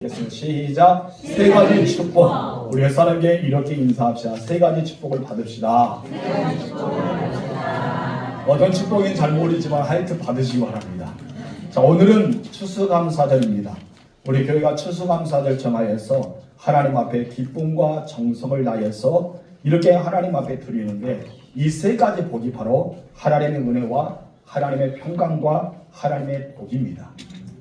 시작. 세 가지 축복. 우리 사람에게 이렇게 인사합시다. 세 가지 축복을 받읍시다. 어떤 축복인지 잘 모르지만 하여튼 받으시기 바랍니다. 자, 오늘은 추수감사절입니다. 우리 교회가 추수감사절 정하여서 하나님 앞에 기쁨과 정성을 다해서 이렇게 하나님 앞에 드리는데, 이 세 가지 복이 바로 하나님의 은혜와 하나님의 평강과 하나님의 복입니다.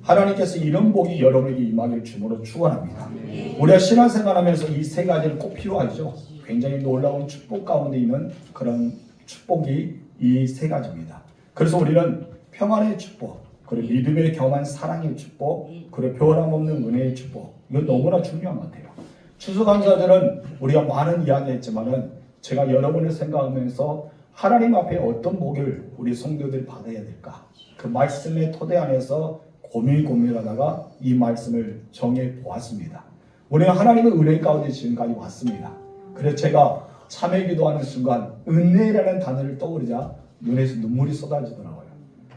하나님께서 이런 복이 여러분에게 임하기를 주님으로 축원합니다. 우리가 신앙생활하면서 이 세 가지는 꼭 필요하죠. 굉장히 놀라운 축복 가운데 있는 그런 축복이 이 세 가지입니다. 그래서 우리는 평안의 축복, 그리고 믿음에 경험한 사랑의 축복, 그리고 변함없는 은혜의 축복, 이건 너무나 중요한 것 같아요. 추수감사절은 우리가 많은 이야기했지만은 제가 여러분을 생각하면서 하나님 앞에 어떤 복을 우리 성도들이 받아야 될까, 그 말씀의 토대 안에서 고민하다가 이 말씀을 정해 보았습니다. 우리는 하나님의 은혜 가운데 지금까지 왔습니다. 그래서 제가 참회 기도하는 순간 은혜라는 단어를 떠오르자 눈에서 눈물이 쏟아지더라고요.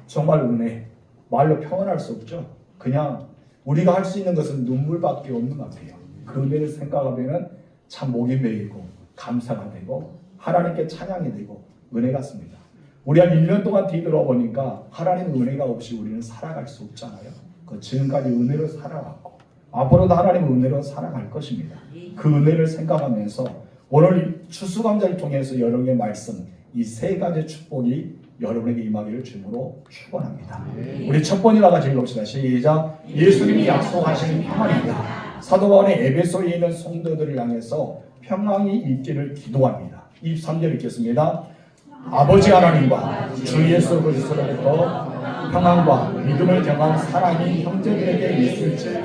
정말 은혜, 말로 표현할 수 없죠. 그냥 우리가 할 수 있는 것은 눈물밖에 없는 것 같아요. 그 은혜를 생각하면 참 목이 메이고 감사가 되고 하나님께 찬양이 되고 은혜 같습니다. 우리 한 1년 동안 뒤돌아보니까 하나님의 은혜가 없이 우리는 살아갈 수 없잖아요. 지금까지 은혜로 살아왔고 앞으로도 하나님의 은혜로 살아갈 것입니다. 그 은혜를 생각하면서 오늘 추수감사를 통해서 여러분의 말씀, 이 세 가지 축복이 여러분에게 임하기를 주님으로 축원합니다. 우리 첫 번째로 같이 읽읍시다. 시작. 예수님이 약속하신 평안입니다. 사도 바울이 에베소에 있는 성도들을 향해서 평안이 있기를 기도합니다. 23절 읽겠습니다. 아버지 하나님과 주 예수 그리스도로부터 평안과 믿음을 경한 사랑이 형제들에게 있을지.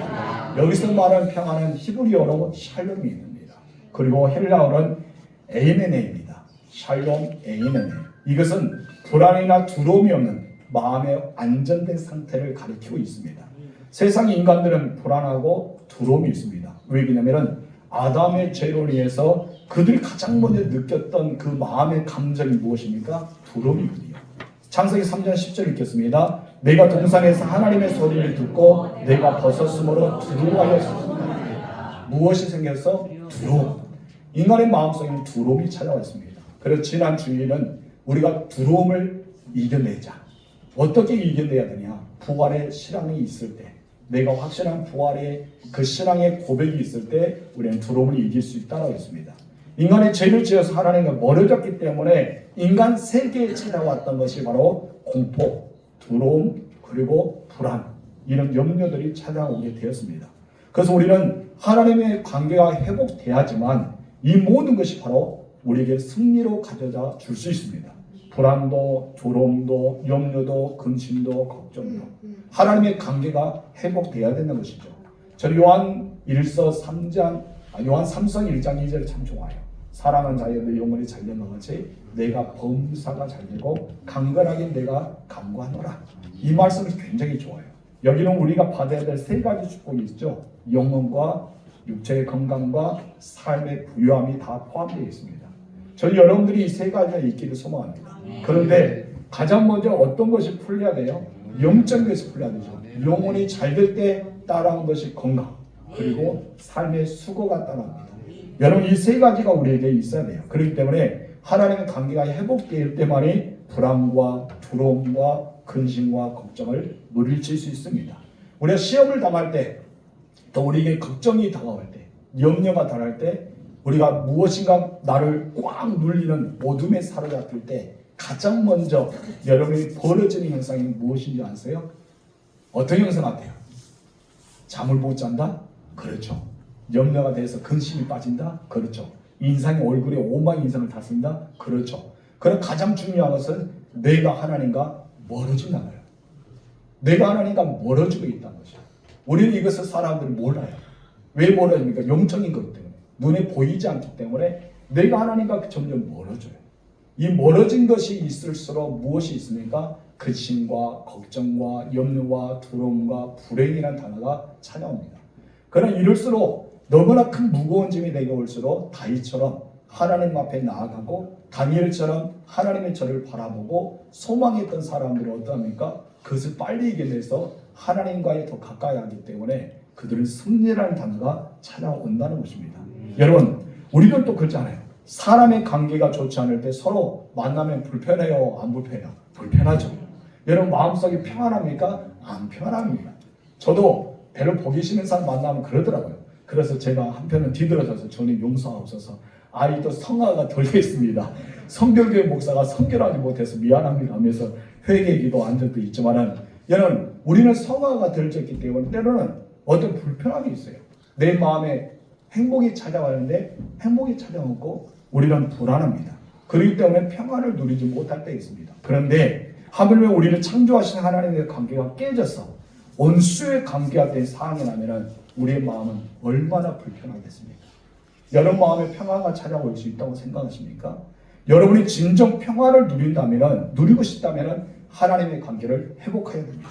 여기서 말하는 평안은 히브리어로 샬롬이 있습니다. 그리고 헬라어는 에이메네입니다. 샬롬 에이메네. 이것은 불안이나 두려움이 없는 마음의 안정된 상태를 가리키고 있습니다. 세상 인간들은 불안하고 두려움이 있습니다. 왜냐하면 아담의 죄로 인해서 그들이 가장 먼저 느꼈던 그 마음의 감정이 무엇입니까? 두려움이거든요. 창세기 3장 10절 읽겠습니다. 내가 동산에서 하나님의 소리를 듣고 내가 벗었으므로 두려워하였습니다. 무엇이 생겨서? 두려움. 인간의 마음속에는 두려움이 찾아왔습니다. 그래서 지난 주일은 우리가 두려움을 이겨내자. 어떻게 이겨내야 되냐? 부활의 신앙이 있을 때, 내가 확실한 부활의 그 신앙의 고백이 있을 때 우리는 두려움을 이길 수 있다고 했습니다. 인간이 죄를 지어서 하나님과 멀어졌기 때문에 인간 세계에 찾아왔던 것이 바로 공포, 두려움, 그리고 불안, 이런 염려들이 찾아오게 되었습니다. 그래서 우리는 하나님의 관계가 회복돼야지만 이 모든 것이 바로 우리에게 승리로 가져다 줄 수 있습니다. 불안도, 두려움도, 염려도, 근심도, 걱정도 하나님의 관계가 회복돼야 되는 것이죠. 저는 요한 3장 1장 2절 참 좋아요. 사랑은 자녀들 영혼이 잘되는 것이 내가 범사가 잘되고 강건하게 내가 강구하노라. 이 말씀이 굉장히 좋아요. 여기는 우리가 받아야 될 세 가지 축복이 있죠. 영혼과 육체의 건강과 삶의 부유함이 다 포함되어 있습니다. 저는 여러분들이 이 세 가지가 있기를 소망합니다. 그런데 가장 먼저 어떤 것이 풀려야 돼요? 영적인 것이 풀려야 되죠. 영혼이 잘 될 때 따라온 것이 건강, 그리고 삶의 수고가 따라옵니다. 여러분, 이 세 가지가 우리에게 있어야 돼요. 그렇기 때문에 하나님의 관계가 회복될 때만이 불안과 두려움과 근심과 걱정을 물리칠 수 있습니다. 우리가 시험을 당할 때, 또 우리에게 걱정이 다가올 때, 염려가 다가올 때, 우리가 무엇인가 나를 꽉 눌리는 어둠에 사로잡힐 때 가장 먼저 여러분이 벌어지는 현상이 무엇인지 아세요? 어떤 현상 같아요? 잠을 못 잔다? 그렇죠. 염려가 돼서 근심이 빠진다? 그렇죠. 인상이 얼굴에 오만 인상을 다 쓴다? 그렇죠. 그럼 가장 중요한 것은 내가 하나님과 멀어진다는 거예요. 내가 하나님과 멀어지고 있다는 것이죠. 우리는 이것을 사람들이 몰라요. 왜 멀어집니까? 영적인 것 때문에. 눈에 보이지 않기 때문에 내가 하나님과 점점 멀어져요. 이 멀어진 것이 있을수록 무엇이 있습니까? 근심과 걱정과 염려와 두려움과 불행이라는 단어가 찾아옵니다. 그러나 이럴수록 너무나 큰 무거운 짐이 내게 올수록 다윗처럼 하나님 앞에 나아가고 다니엘처럼 하나님의 저를 바라보고 소망했던 사람들은 어떠합니까? 그것을 빨리 이겨내서 하나님과의 더 가까이 하기 때문에 그들은 승리라는 단어가 찾아온다는 것입니다. 여러분, 우리는 또 그렇잖아요. 사람의 관계가 좋지 않을 때 서로 만나면 불편해요? 안 불편해요? 불편하죠. 여러분, 마음속에 평안합니까? 안 평안합니다. 저도 별로 보기 싫은 사람 만나면 그러더라고요. 그래서 제가 한편은 뒤들어져서 주님 용서하옵소서. 아이도 성화가 덜 됐습니다. 성결교회 목사가 성결하지 못해서 미안합니다 하면서 회개기도 한 적도 있지만은, 여러분, 우리는 성화가 덜 됐기 때문에 때로는 어떤 불편함이 있어요. 내 마음에 행복이 찾아가는데 행복이 찾아오고 우리는 불안합니다. 그렇기 때문에 평안을 누리지 못할 때 있습니다. 그런데 하물며 우리를 창조하신 하나님의 관계가 깨져서 원수의 관계가 된 상황이 나면 우리의 마음은 얼마나 불편하겠습니까? 여러분 마음에 평화가 찾아올 수 있다고 생각하십니까? 여러분이 진정 평화를 누리고 싶다면 하나님의 관계를 회복해야 됩니다.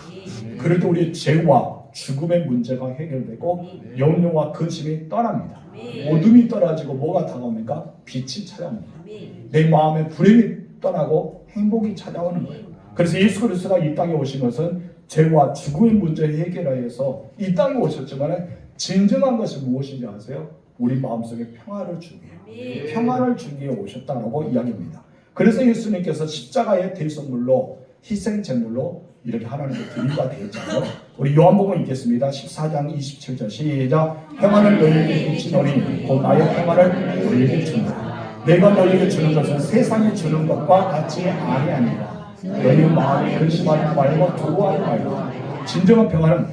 그럴 때 우리의 죄와 죽음의 문제가 해결되고 염려와 근심이 떠납니다. 어둠이 떨어지고 뭐가 다가옵니까? 빛이 찾아옵니다. 내 마음의 불행이 떠나고 행복이 찾아오는 거예요. 그래서 예수 그리스도가 이 땅에 오신 것은 죄와 죽음의 문제를 해결하여서 이 땅에 오셨지만 진정한 것이 무엇인지 아세요? 우리 마음속에 평화를 주기 위해, 평화를 주기 위해 오셨다라고 이야기합니다. 그래서 예수님께서 십자가의 대속물로 희생제물로 이렇게 하나님께 드리가 되었잖아요. 우리 요한복음 읽겠습니다. 14장 27절 시작. 평안을 너희에게 주노니 곧 나의 평안을 너희에게 주노라. 내가 너희에게 주는 것은 세상이 주는 것과 같이 아니하니라. 너희 마음이 근심하지 말고 두려워하지 말고. 진정한 평안은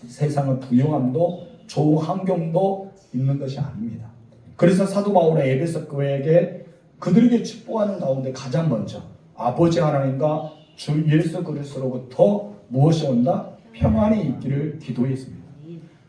세상의 부유함도 좋은 환경도 있는 것이 아닙니다. 그래서 사도 바울은 에베소 교회에게 그들에게 축복하는 가운데 가장 먼저 아버지 하나님과 주 예수 그리스도로부터 무엇이 온다? 평안이 있기를 기도했습니다.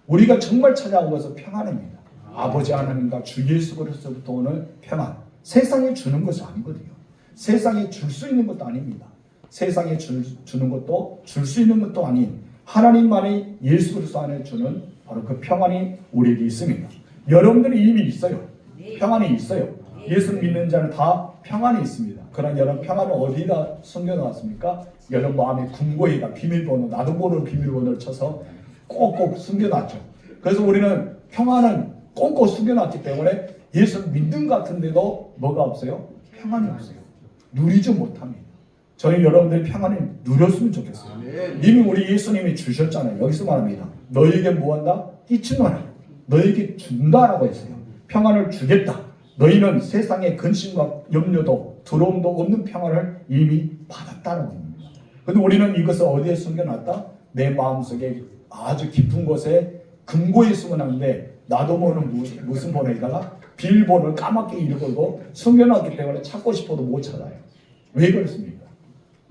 우리가 정말 찾아온 것은 평안입니다. 아버지 하나님과 주 예수 그리스도로부터 오는 평안. 세상에 주는 것이 아니거든요. 세상에 줄 수 있는 것도 아닙니다. 세상에 주는 것도 줄 수 있는 것도 아닌 하나님만이 예수 그리스도 안에 주는 바로 그 평안이 우리에게 있습니다. 여러분들이 이미 있어요. 평안이 있어요. 예수 믿는 자는 다 평안이 있습니다. 그러나 여러분 평안을 어디다 숨겨놨습니까? 여러분 마음의 궁고에다 비밀번호, 나도 모르는 비밀번호를 쳐서 꼭꼭 숨겨놨죠. 그래서 우리는 평안은 꼭꼭 숨겨놨기 때문에 예수 믿는 것 같은데도 뭐가 없어요? 평안이 없어요. 누리지 못합니다. 저희 여러분들이 평안을 누렸으면 좋겠어요. 이미 우리 예수님이 주셨잖아요. 여기서 말합니다. 너희에게 무한다? 끼치노라. 너희에게 준다라고 했어요. 평안을 주겠다. 너희는 세상의 근심과 염려도 두려움도 없는 평안을 이미 받았다는 겁니다. 그런데 우리는 이것을 어디에 숨겨놨다? 내 마음속에 아주 깊은 곳에 금고에 숨어놨는데 나도 모르는 무슨 번호에다가 비밀번호를 까맣게 읽어도 숨겨놨기 때문에 찾고 싶어도 못 찾아요. 왜 그렇습니까?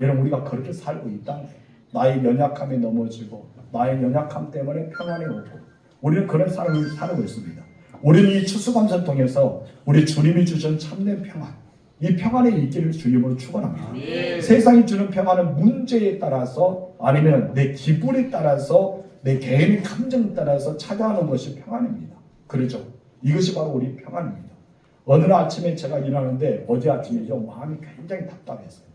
여러분 우리가 그렇게 살고 있다. 나의 연약함에 넘어지고 나의 연약함 때문에 평안이 없고 우리는 그런 삶을 살고 있습니다. 우리는 이 추수감사를 통해서 우리 주님이 주신 참된 평안, 이 평안의 있기를 주님으로 축원합니다. 세상이 주는 평안은 문제에 따라서 아니면 내 기분에 따라서 내 개인의 감정에 따라서 찾아오는 것이 평안입니다. 그렇죠? 이것이 바로 우리 평안입니다. 어느 날 아침에 제가 일하는데 어제 아침이죠. 마음이 굉장히 답답했어요.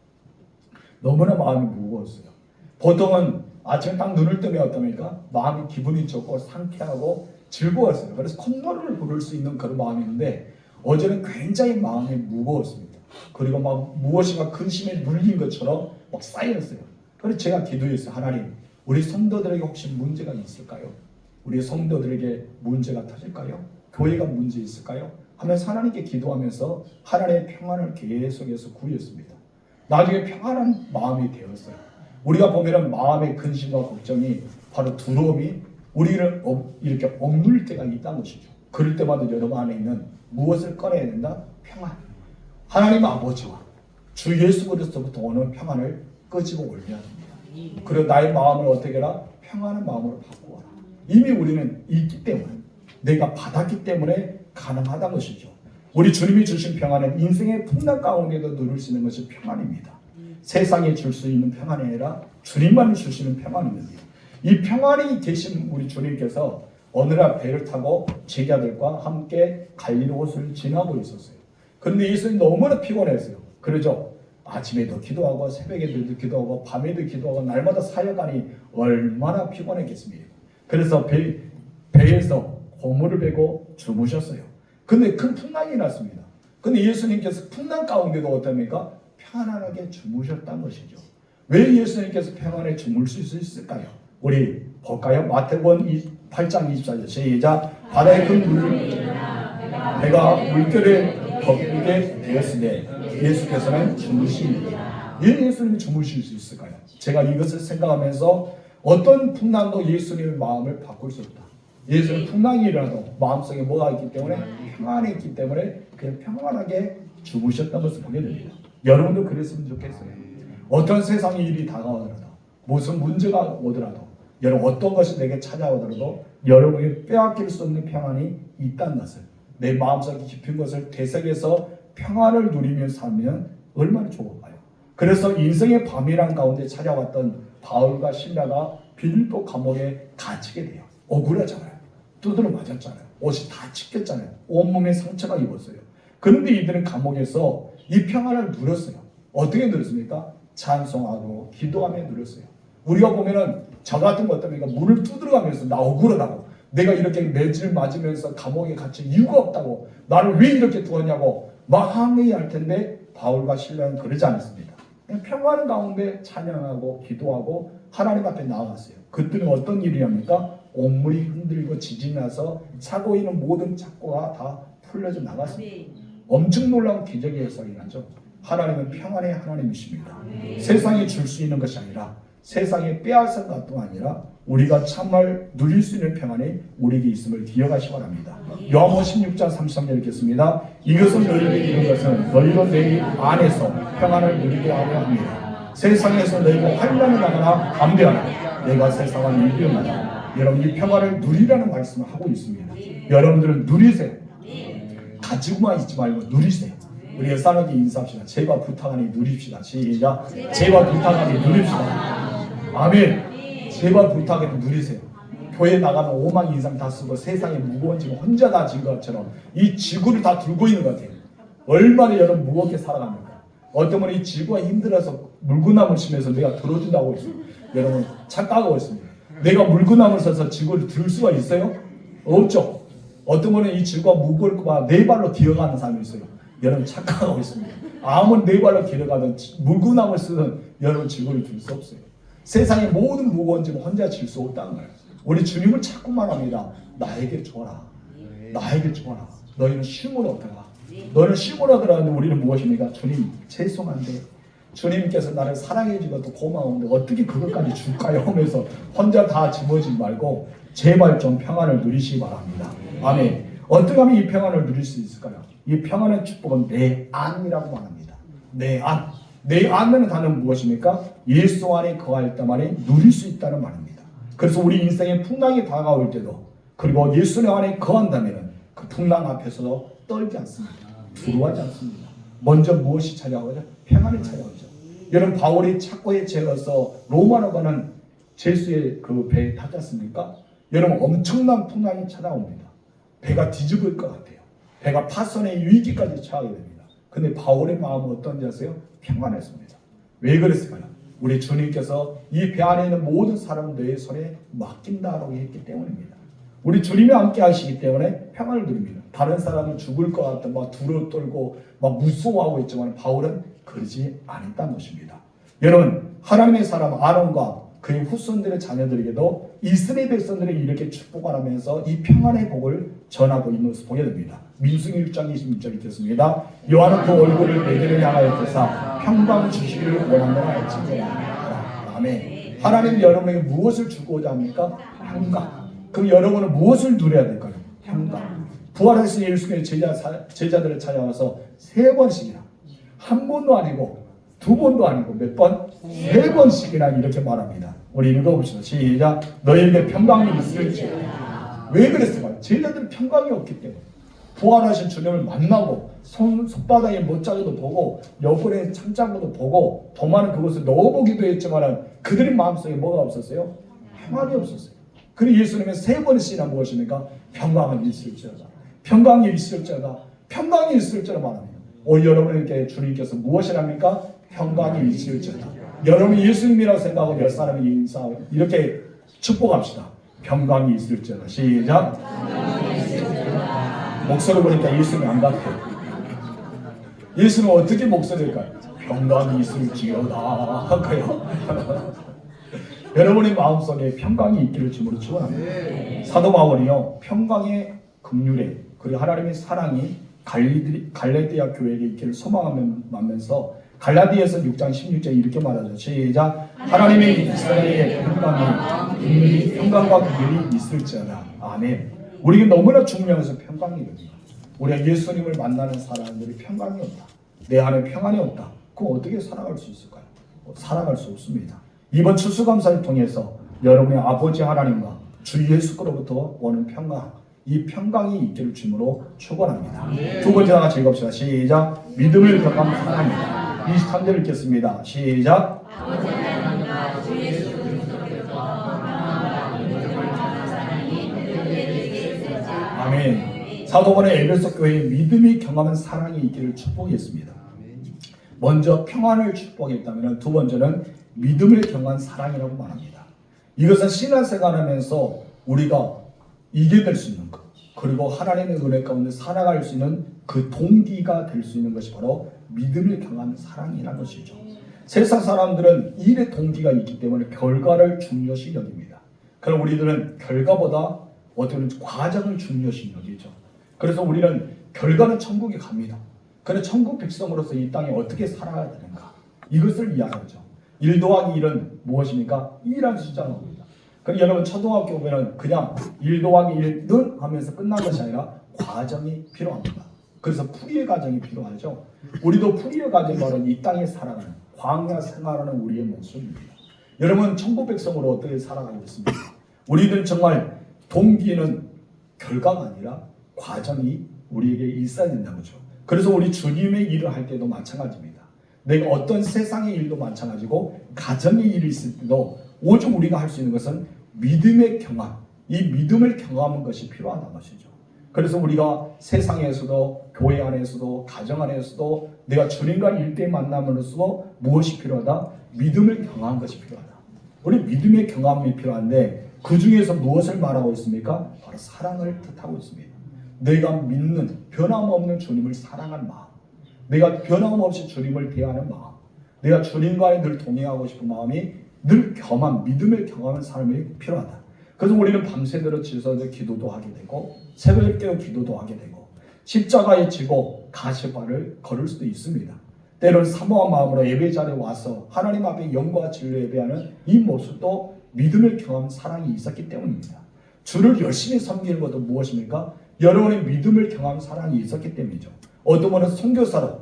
너무나 마음이 무거웠어요. 보통은 아침에 딱 눈을 뜨면 어떻습니까? 마음이 기분이 좋고 상쾌하고 즐거웠어요. 그래서 콧노래를 부를 수 있는 그런 마음인데 어제는 굉장히 마음이 무거웠습니다. 그리고 막 무엇인가 근심에 눌린 것처럼 막 쌓였어요. 그래서 제가 기도했어요. 하나님, 우리 성도들에게 혹시 문제가 있을까요? 우리 성도들에게 문제가 터질까요? 교회가 문제 있을까요? 하면서 하나님께 기도하면서 하나님의 평안을 계속해서 구했습니다. 나중에 평안한 마음이 되었어요. 우리가 보면은 마음의 근심과 걱정이 바로 두려움이 우리를 이렇게 억눌 때가 있다는 것이죠. 그럴 때마다 여러분 안에 있는 무엇을 꺼내야 된다? 평안. 하나님 아버지와 주 예수 그리스도부터 오는 평안을 끄집어 올려야 됩니다. 그리고 나의 마음을 어떻게 해라? 평안한 마음으로 바꾸어라. 이미 우리는 있기 때문에 내가 받았기 때문에 가능하다는 것이죠. 우리 주님이 주신 평안은 인생의 풍랑 가운데도 누릴 수 있는 것이 평안입니다. 세상에 줄 수 있는 평안이 아니라 주님만이 주시는 평안입니다. 이 평안이 계신 우리 주님께서 어느 날 배를 타고 제자들과 함께 갈릴리호수를 지나고 있었어요. 그런데 예수님이 너무나 피곤했어요. 그러죠. 아침에도 기도하고 새벽에도 기도하고 밤에도 기도하고 날마다 사역하니 얼마나 피곤했겠습니까? 그래서 배에서 고물을 베고 주무셨어요. 근데 큰 풍랑이 났습니다. 근데 예수님께서 풍랑 가운데도 어떻습니까? 편안하게 주무셨다는 것이죠. 왜 예수님께서 평안에 주무실 수 있을까요? 우리 볼까요? 마태복음 8장 24절 시작. 바다의 큰 물을 배가 물결에 덮이게 되었으니 예수께서는 주무십니다. 왜 예수님이 주무실 수 있을까요? 제가 이것을 생각하면서 어떤 풍랑도 예수님의 마음을 바꿀 수 없다. 예수는 풍랑이 일어나도 마음속에 뭐가 있기 때문에 평안이 있기 때문에 그냥 평안하게 주무셨다는 것을 보게 됩니다. 여러분도 그랬으면 좋겠어요. 어떤 세상의 일이 다가오더라도 무슨 문제가 오더라도 여러분 어떤 것이 내게 찾아오더라도 여러분이 빼앗길 수 없는 평안이 있다는 것을 내 마음속 깊은 것을 되새겨서 평안을 누리며 살면 얼마나 좋을까요? 그래서 인생의 밤이란 가운데 찾아왔던 바울과 실라가 빌립보 감옥에 갇히게 돼요. 억울하잖아요. 두드러 맞았잖아요. 옷이 다 찢겼잖아요. 온몸에 상처가 입었어요. 그런데 이들은 감옥에서 이 평안을 누렸어요. 어떻게 누렸습니까? 찬송하고 기도하며 누렸어요. 우리가 보면은 저 같은 거 어떻습니까? 문을 두드려가면서 나 억울하다고, 내가 이렇게 매질 맞으면서 감옥에 갇힐 이유가 없다고, 나를 왜 이렇게 두었냐고 막 항의할 텐데 바울과 실라는 그러지 않았습니다. 그냥 평안 가운데 찬양하고 기도하고 하나님 앞에 나아갔어요. 그때는 어떤 일이 합니까? 온물이 흔들고 지진이 나서 차고 있는 모든 착고가 다 풀려져 나갔습니다. 엄청 놀라운 기적의 역사가 일어나죠. 하나님은 평안의 하나님이십니다. 세상이 줄 수 있는 것이 아니라 세상에 빼앗은 것도 아니라 우리가 참말 누릴 수 있는 평안이 우리에게 있음을 기억하시기 바랍니다. 요한복음 16장 33절 읽겠습니다. 이것은 너희에게 이른 것은 너희가 내 안에서 평안을 누리게 하려 합니다. 세상에서 너희가 환난을 당하나 담대하라. 내가 세상을 이기었나니. 여러분 이 평안을 누리라는 말씀을 하고 있습니다. 여러분들은 누리세요. 가지고만 있지 말고 누리세요. 우리 옛사람에게 인사합시다. 제발 부탁하니 누립시다. 시작. 제발 부탁하니 누립시다. 아멘. 제발 부탁하니 누리세요. 교회 나가면 5만 이상 다 쓰고 세상에 무거운 짐 혼자 다 진 것처럼 이 지구를 다 들고 있는 것 같아요. 얼마나 여러분 무겁게 살아갑니까? 어떤 분이 이 지구가 힘들어서 물구나무를 치면서 내가 들어준다고 했어요. 여러분 착각하고 있습니다. 내가 물구나무를 써서 지구를 들 수가 있어요? 없죠. 어떤 분은 이 지구가 무거울까 봐 네 발로 기어가는 사람이 있어요. 여러분 착각하고 있습니다. 아무리 네 발로 기어가든 물구나무를 쓰든 여러분 지구를 들 수 없어요. 세상의 모든 무거운 짐을 혼자 질 수 없다는 거예요. 우리 주님을 찾고만 합니다. 나에게 줘라. 나에게 줘라. 너희는 쉼으로 얻어라. 너희는 쉼으로 얻으라는데 우리는 무엇입니까? 주님 죄송한데 주님께서 나를 사랑해 주고 또 고마운데 어떻게 그것까지 줄까요? 하면서 혼자 다 짊어지지 말고 제발 좀 평안을 누리시기 바랍니다. 아멘. 어떻게 하면 이 평안을 누릴 수 있을까요? 이 평안의 축복은 내 안이라고 말합니다. 내 안. 내 안이라는 단어는 무엇입니까? 예수 안에 거할 때만에 누릴 수 있다는 말입니다. 그래서 우리 인생의 풍랑이 다가올 때도 그리고 예수 안에 거한다면 그 풍랑 앞에서도 떨지 않습니다. 두려워하지 않습니다. 먼저 무엇이 찾아오죠? 평안이 찾아오죠. 여러분 바울이 착고에 채워서 로마로 가는 제수의 그 배에 타지 않습니까? 여러분 엄청난 풍랑이 찾아옵니다. 배가 뒤집을 것 같아요. 배가 파손의 위기까지 처하게 됩니다. 근데 바울의 마음은 어떤지 아세요? 평안했습니다. 왜 그랬을까요? 우리 주님께서 이 배 안에 있는 모든 사람을 너의 손에 맡긴다라고 했기 때문입니다. 우리 주님이 함께 하시기 때문에 평안을 누립니다. 다른 사람은 죽을 것 같아 막 두려워 떨고 막 무서워하고 있지만 바울은 그러지 않았다는 것입니다. 여러분 하나님의 사람 아론과 그의 후손들의 자녀들에게도 이스라엘 백성들이 이렇게 축복을 하면서 이 평안의 복을 전하고 있는 것을 보게 됩니다. 민수기 1장 26절 읽겠습니다. 여호와는 그 얼굴을 내게를 향하여 드사 평강을 주시기를 원하노라 할지니라. 아멘. 하나님은 여러분에게 무엇을 주고자 합니까? 평강. 그럼 여러분은 무엇을 누려야 될까요? 평강. 부활하신 예수님의 제자들을 찾아와서 3번씩이나 한 번도 아니고 2번도 아니고 몇 번? 3번씩이나 이렇게 말합니다. 우리 읽어봅시다. 시작. 너희에게 평강이 있을지어다. 왜 그랬을까요? 제자들은 평강이 없기 때문에 부활하신 주님을 만나고 손바닥에 못자국도 보고 여분의 참자국도 보고 더 많은 그것을 넣어보기도 했지만 그들의 마음속에 뭐가 없었어요? 평안이 없었어요. 그리고 예수님은 3번씩이나 무엇입니까? 평강이 있을지어다. 평강이 있을지어다. 평강이 있을지어다 말합니다. 여러분에게 주님께서 무엇을 합니까? 평강이 있을지어다. 여러분이 예수님이라고 생각하고 몇 사람이 인사하고 이렇게 축복합시다. 평강이 있을지어다. 시작. 목소리 보니까 예수님이 안 같아요. 예수는 어떻게 목소리일까요? 평강이 있을지어다 할까요? 여러분의 마음속에 평강이 있기를 주님으로 축원합니다. 사도 바울이요, 평강의 긍휼에 그리고 하나님의 사랑이 갈라디아 교회에게 있기를 소망하면서 갈라디아서 6장 16절에 이렇게 말하죠. 시작. 하나님의 이스라엘의 평강이 평강과 긍휼이 있을지어다. 아멘. 우리에게 너무나 중요한 것은 평강이거든요. 우리가 예수님을 만나는 사람들이 평강이 없다, 내 안에 평안이 없다, 그럼 어떻게 살아갈 수 있을까요? 살아갈 수 없습니다. 이번 추수감사를 통해서 여러분의 아버지 하나님과 주 예수께로부터 오는 평강, 이 평강이 있기를 주님으로 축원합니다. 두 번째 다 같이 읽읍시다. 시작. 믿음을 경험한 사랑이다. 23절 읽겠습니다. 시작. 아버지 하나님과 주 예수 그리스도께로부터 아멘. 사도번의 에베소 교회에 믿음이 경험한 사랑이 있기를 축복했습니다. 먼저 평안을 축복했다면 두 번째는 믿음을 경험한 사랑이라고 말합니다. 이것은 신앙생활하면서 우리가 이게 될 수 있는 것, 그리고 하나님의 은혜 가운데 살아갈 수 있는 그 동기가 될 수 있는 것이 바로 믿음을 경험한 사랑이라는 것이죠. 세상 사람들은 일의 동기가 있기 때문에 결과를 중요시 여깁니다. 그럼 우리들은 결과보다 어떻게 보면 과정을 중요시 여기죠. 그래서 우리는 결과는 천국에 갑니다. 그런데 천국 백성으로서 이 땅에 어떻게 살아야 되는가, 이것을 이야기하죠. 1 더하기 1은 무엇입니까? 2라는 숫자가 나옵니다. 그럼 여러분 초등학교 오면 그냥 1 더하기 1은 하면서 끝난 것이 아니라 과정이 필요합니다. 그래서 풀이의 과정이 필요하죠. 우리도 풀이의 과정이 바로 이 땅에 살아가는 광야 생활하는 우리의 모습입니다. 여러분 천국 백성으로 어떻게 살아가고 있습니까? 우리들 정말 동기는 결과가 아니라 과정이 우리에게 있어야 된다는 거죠. 그래서 우리 주님의 일을 할 때도 마찬가지입니다. 내가 어떤 세상의 일도 마찬가지고 가정의 일이 있을 때도 오직 우리가 할 수 있는 것은 믿음의 경험, 이 믿음을 경험하는 것이 필요하다는 것이죠. 그래서 우리가 세상에서도 교회 안에서도 가정 안에서도 내가 주님과 일대일 만남으로써 무엇이 필요하다? 믿음을 경험하는 것이 필요하다. 우리 믿음의 경험이 필요한데 그 중에서 무엇을 말하고 있습니까? 바로 사랑을 뜻하고 있습니다. 내가 믿는 변함없는 주님을 사랑하는 마음, 내가 변함없이 주님을 대하는 마음, 내가 주님과 늘 동행하고 싶은 마음이 늘 겸한 믿음을 경험하는 사람이 필요하다. 그래서 우리는 밤새도록 지서서 기도도 하게 되고 새벽에 깨어 기도도 하게 되고 십자가에 지고 가시바를 걸을 수도 있습니다. 때로는 사모한 마음으로 예배 자리에 와서 하나님 앞에 영과 진리로 예배하는 이 모습도 믿음을 경험한 사랑이 있었기 때문입니다. 주를 열심히 섬기는 것도 무엇입니까? 여러분의 믿음을 경험한 사랑이 있었기 때문이죠. 어떤 분은 선교사로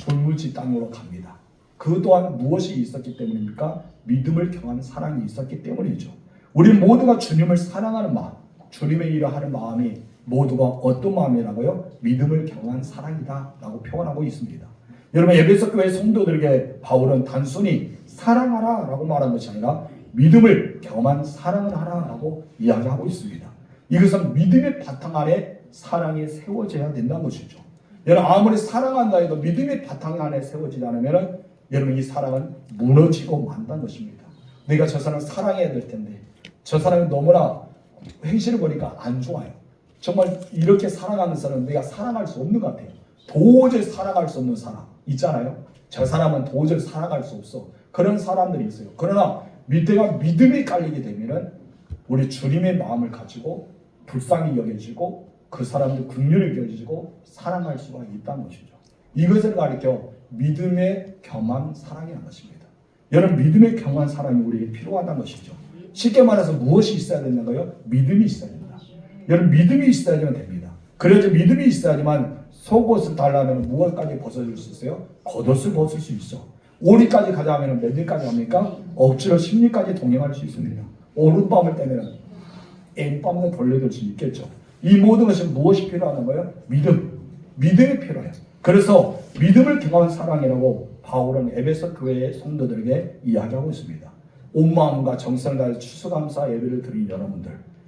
불무지 땅으로 갑니다. 그 또한 무엇이 있었기 때문입니까? 믿음을 경험한 사랑이 있었기 때문이죠. 우리 모두가 주님을 사랑하는 마음, 주님의 일을 하는 마음이 모두가 어떤 마음이라고요? 믿음을 경험한 사랑이다 라고 표현하고 있습니다. 여러분 에베소 교회 성도들에게 바울은 단순히 사랑하라 라고 말한 것이 아니라 믿음을 경험한 사랑을 하라 라고 이야기하고 있습니다. 이것은 믿음의 바탕 아래 사랑이 세워져야 된다는 것이죠. 여러분 아무리 사랑한다 해도 믿음의 바탕 안에 세워지지 않으면 여러분 이 사랑은 무너지고 만다는 것입니다. 내가 저 사람을 사랑해야 될 텐데 저 사람이 너무나 행실을 보니까 안 좋아요. 정말 이렇게 살아가는 사람은 내가 사랑할 수 없는 것 같아요. 도저히 살아갈 수 없는 사람 있잖아요. 저 사람은 도저히 살아갈 수 없어. 그런 사람들이 있어요. 그러나 내가 믿음이 깔리게 되면 우리 주님의 마음을 가지고 불쌍히 여겨지고 그 사람도 긍휼히 여겨지고 사랑할 수가 있다는 것이죠. 이것을 가리켜 믿음의 경험한 사랑이라는 것입니다. 여러분 믿음의 경험한 사랑이 우리에게 필요하다는 것이죠. 쉽게 말해서 무엇이 있어야 된다고요? 믿음이 있어야 된다. 여러분 믿음이 있어야지만 됩니다. 그래서 믿음이 있어야지만 속옷을 달라면 무엇까지 벗어줄 수 있어요? 겉옷을 벗을 수 있어. 오리까지 가자 하면 몇 일까지 합니까? 억지로 10일까지 동행할 수 있습니다. 오른밤을 떼면 N밤을 돌려줄 수 있겠죠. 이 모든 것은 무엇이 필요하는 거예요? 믿음이 필요해요. 그래서 믿음을 경험한 사랑이라고 바울은 에베소 교회의 성도들에게 이야기하고 있습니다. 온 마음과 정성을 다해 추수감사 예배를 드린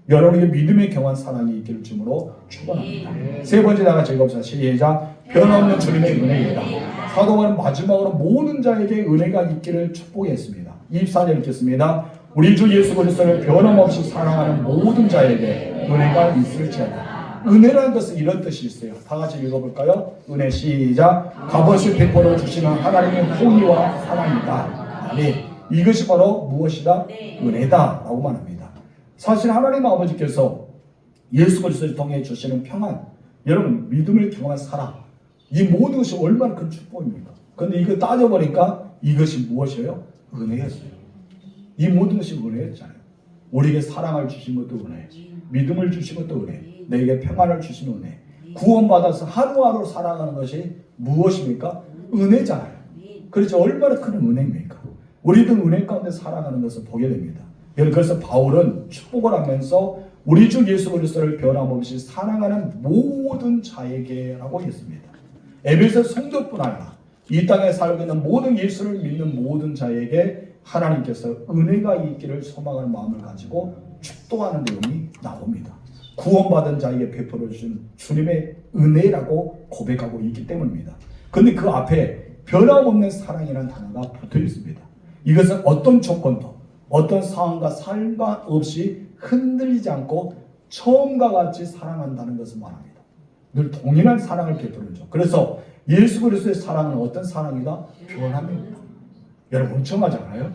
여러분에게 믿음의 경험한 사랑이 있기를 주므로 축원합니다. 세 번째 다 같이 읽읍시다. 시작. 변함없는 주님의 은혜이다. 사도 바울은 마지막으로 모든 자에게 은혜가 있기를 축복했습니다. 24절 읽겠습니다. 우리 주 예수 그리스도를 변함없이 사랑하는 모든 자에게 은혜가 있을지어다. 은혜라는 것은 이런 뜻이 있어요. 다 같이 읽어볼까요? 은혜 시작. 값없이 베풀어 주시는 하나님의 호의와 사랑이다. 아니, 이것이 바로 무엇이다? 은혜다 라고 말합니다. 사실 하나님 아버지께서 예수 그리스도를 통해 주시는 평안, 여러분 믿음을 통한 사랑, 이 모든 것이 얼마나 큰 축복입니까? 그런데 이거 따져보니까 이것이 무엇이에요? 은혜였어요. 이 모든 것이 은혜였잖아요. 우리에게 사랑을 주신 것도 은혜, 믿음을 주신 것도 은혜, 내게 평안을 주신 은혜, 구원받아서 하루하루 살아가는 것이 무엇입니까? 은혜잖아요. 그렇죠. 얼마나 큰 은혜입니까? 우리도 은혜 가운데 살아가는 것을 보게 됩니다. 그래서 바울은 축복을 하면서 우리 주 예수 그리스도를 변함없이 사랑하는 모든 자에게라고 했습니다. 에베소 성도뿐 아니라 이 땅에 살고 있는 모든 예수를 믿는 모든 자에게 하나님께서 은혜가 있기를 소망하는 마음을 가지고 축도하는 내용이 나옵니다. 구원받은 자에게 베풀어 주신 주님의 은혜라고 고백하고 있기 때문입니다. 그런데 그 앞에 변함없는 사랑이라는 단어가 붙어 있습니다. 이것은 어떤 조건도 어떤 상황과 상관없이 흔들리지 않고 처음과 같이 사랑한다는 것을 말합니다. 늘 동일한 사랑을 베풀어줘. 그래서 예수 그리스도의 사랑은 어떤 사랑이다? 변합니다. 여러분 엄청하지 않아요?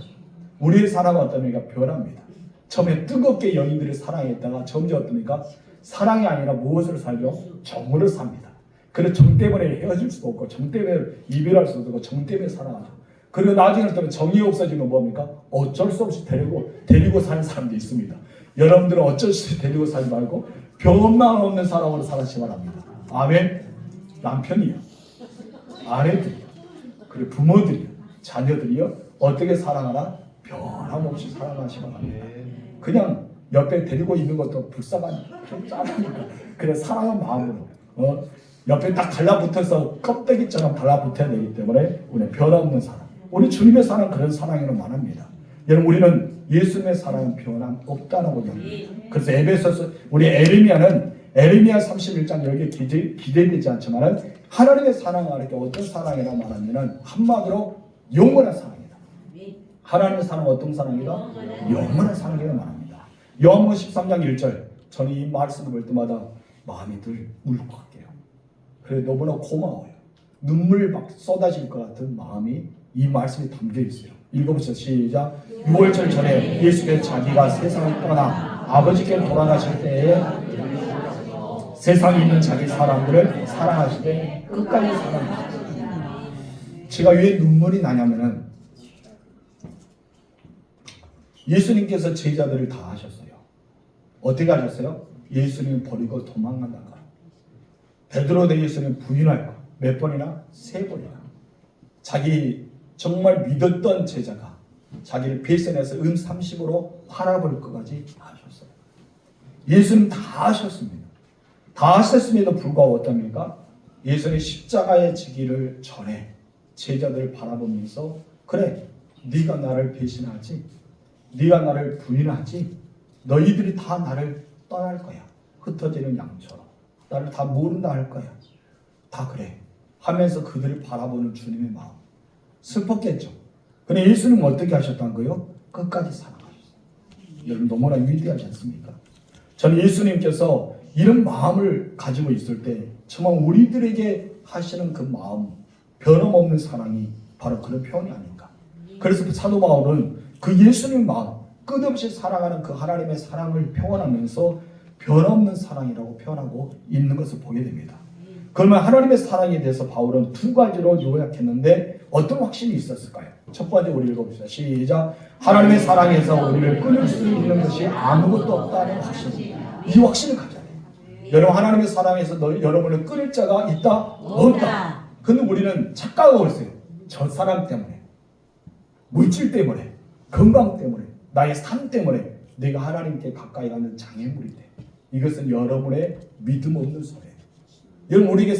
우리의 사랑은 어떻습니까? 변합니다. 처음에 뜨겁게 연인들이 사랑했다가 점점 어떻습니까? 사랑이 아니라 무엇을 살죠? 정으로 삽니다. 그래서 정 때문에 헤어질 수도 없고 정 때문에 이별할 수도 없고 정 때문에 사랑하죠. 그리고 나중에 또 정이 없어지면 뭡니까? 어쩔 수 없이 데리고 사는 사람도 있습니다. 여러분들은 어쩔 수 없이 데리고 살지 말고 변함 없는 사랑으로 살아시기 바랍니다. 아멘. 남편이요, 아내들이요, 그리고 부모들이요, 자녀들이요, 어떻게 사랑하라? 변함없이 사랑하시기 바랍니다. 그냥 옆에 데리고 있는 것도 불쌍한 좀 짠하니까 그래 사랑한 마음으로 옆에 딱 달라붙어서 껍데기처럼 달라붙어야 되기 때문에 우리 변함없는 사랑, 우리 주님의 사랑 그런 사랑으로 말합니다. 여러분 우리는 예수님의 사랑은 변함 없다는 거죠. 그래서 에베소서 우리 에레미야 31장 여기에 기재되지 않지만 하나님의 사랑을 이렇게 어떤 사랑이라고 말하면 한마디로 영원한 사랑이다. 하나님의 사랑은 어떤 사랑이다? 영원한 사랑이라고 말합니다. 요한복음 13장 1절 저는 이 말씀을 볼 때마다 마음이 늘 울컥해요. 그래 너무나 고마워요. 눈물 막 쏟아질 것 같은 마음이 이 말씀에 담겨 있어요. 읽어보세요. 시작. 6월절 전에 예수께서 자기가 세상을 떠나 아버지께 돌아가실 때에 세상에 있는 자기 사람들을 사랑하시되 끝까지 사랑하셨어요. 제가 왜 눈물이 나냐면은 예수님께서 제자들을 다 하셨어요. 어떻게 하셨어요? 예수님을 버리고 도망간다가 베드로도 예수님 부인할 거 몇 번이나? 3번이나. 자기 정말 믿었던 제자가 자기를 배신해서 30으로 팔아버릴 것까지 하셨어요. 예수님 다 하셨습니다. 다 하셨음에도 불구하고 어떻습니까? 예수님 십자가에 지기를 전에 제자들을 바라보면서 그래 네가 나를 배신하지, 네가 나를 부인하지, 너희들이 다 나를 떠날 거야. 흩어지는 양처럼 나를 다 모른다 할 거야. 다 그래 하면서 그들을 바라보는 주님의 마음 슬펐겠죠. 근데 예수님은 어떻게 하셨다는 거예요? 끝까지 사랑하셨어요. 여러분 너무나 위대하지 않습니까? 저는 예수님께서 이런 마음을 가지고 있을 때 정말 우리들에게 하시는 그 마음, 변함없는 사랑이 바로 그런 표현이 아닌가. 그래서 사도 바울은 그 예수님의 마음, 끝없이 사랑하는 그 하나님의 사랑을 표현하면서 변함없는 사랑이라고 표현하고 있는 것을 보게 됩니다. 그러면 하나님의 사랑에 대해서 바울은 2가지로 요약했는데 어떤 확신이 있었을까요? 첫 번째 우리 읽어봅시다. 시작. 하나님의 사랑에서 우리를 끊을 수 있는 것이 아무것도 없다는 확신. 이 확신을 가져야 돼요. 여러분 하나님의 사랑에서 여러분을 끊을 자가 있다? 없다. 근데 우리는 착각하고 있어요. 저 사람 때문에, 물질 때문에, 건강 때문에, 나의 삶 때문에 내가 하나님께 가까이 가는 장애물이 돼. 이것은 여러분의 믿음 없는 소리예요. 여러분 우리에게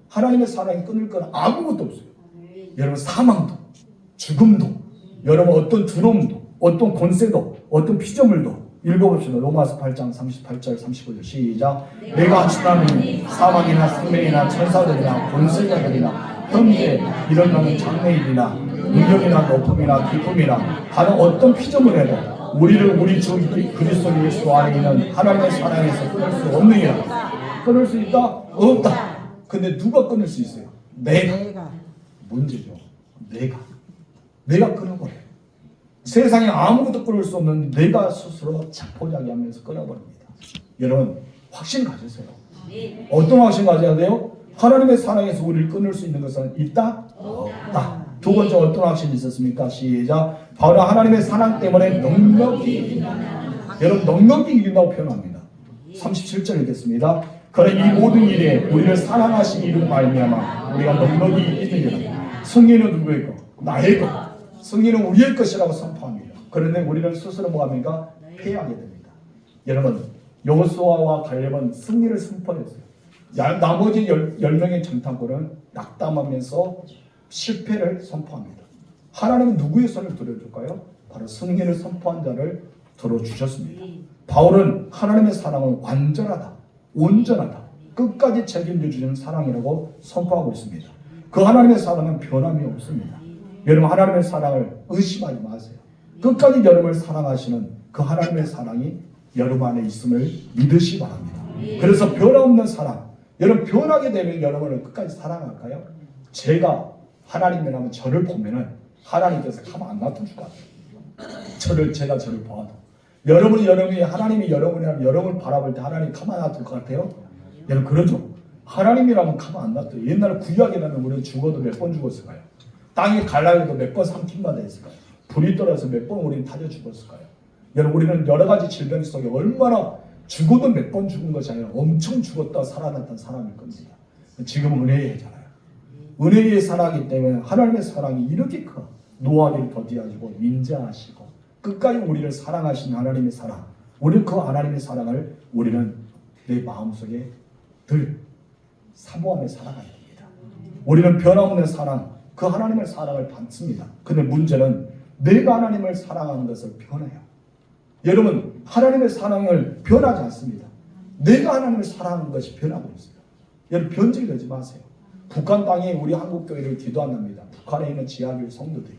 하나님의 사랑이 끊을 건 아무것도 없어요. 여러분 사망도, 죽음도, 여러분 어떤 두려움도, 어떤 권세도, 어떤 피조물도. 읽어봅시다. 로마서 8장 38절 35절 시작. 내가 주나니 사망이나 생명이나 천사들이나 권세자들이나 현재 일어나는 장래일이나 능력이나 높음이나 기쁨이나 다른 어떤 피조물에도 우리를 우리 주 그리스도 예수 안에 있는 하나님의 사랑에서 끊을 수 없느니라. 끊을 수 있다? 없다. 근데 누가 끊을 수 있어요? 내가. 문제죠. 내가 끊은 거예요. 세상에 아무것도 끊을 수 없는 내가 스스로 자포자기하면서 끊어버립니다. 여러분 확신 가지세요. 어떤 확신 가져야 돼요? 하나님의 사랑에서 우리를 끊을 수 있는 것은 있다? 없다. 두 번째 어떤 확신이 있었습니까? 시작. 바로 하나님의 사랑 때문에 넉넉히 이긴다. 여러분 넉넉히 이긴다고 표현합니다. 37절 읽겠습니다. 그래 이 모든 일에 우리를 사랑하신 이로 말미암아 우리가 넉넉히 이기느니라. 승리는 누구의 것? 나의 것. 승리는 우리의 것이라고 선포합니다. 그런데 우리는 스스로 뭐합니까? 패하게 됩니다. 여러분 여호수아와 갈렙은 승리를 선포했어요. 나머지 10명의 정탐꾼은 낙담하면서 실패를 선포합니다. 하나님은 누구의 손을 들어줄까요? 바로 승리를 선포한 자를 들어주셨습니다. 바울은 하나님의 사랑은 완전하다, 온전하다, 끝까지 책임져 주는 사랑이라고 선포하고 있습니다. 그 하나님의 사랑은 변함이 없습니다. 여러분 하나님의 사랑을 의심하지 마세요. 끝까지 여러분을 사랑하시는 그 하나님의 사랑이 여러분 안에 있음을 믿으시기 바랍니다. 그래서 변함없는 사랑, 여러분 변하게 되면 여러분을 끝까지 사랑할까요? 제가 하나님이라면 저를 보면은 하나님께서 가만 안 놔둘 것 같아요. 제가 저를 봐도 여러분이 하나님이 여러분이라면 여러분을 바라볼 때 하나님 가만 안 놔둘 것 같아요? 여러분 그러죠. 하나님이라면 가만 안 놔둬요. 옛날에 구약이라면 우리는 죽어도 몇 번 죽었을까요? 땅에 갈라져도 몇 번 삼킴받아 했을까요? 불이 떨어서 몇 번 우리는 타져 죽었을까요? 여러분 우리는 여러 가지 질병 속에 얼마나 죽어도 몇 번 죽은 것이 아니라 엄청 죽었다 살아났던 사람일 겁니다. 지금은 은혜잖아요. 은혜의 사랑이기 때문에 하나님의 사랑이 이렇게 커. 노하기를 더디하시고 인자하시고 끝까지 우리를 사랑하신 하나님의 사랑. 우리는 그 하나님의 사랑을 우리는 내 마음속에 늘 사모하며 살아가야 됩니다. 우리는 변함없는 사랑, 그 하나님의 사랑을 받습니다. 근데 문제는 내가 하나님을 사랑하는 것을 변해요. 여러분 하나님의 사랑을 변하지 않습니다. 내가 하나님을 사랑하는 것이 변하고 있어요. 여러분 변질되지 마세요. 북한 땅에 우리 한국교회를 기도한답니다. 북한에 있는 지하교회 성도들이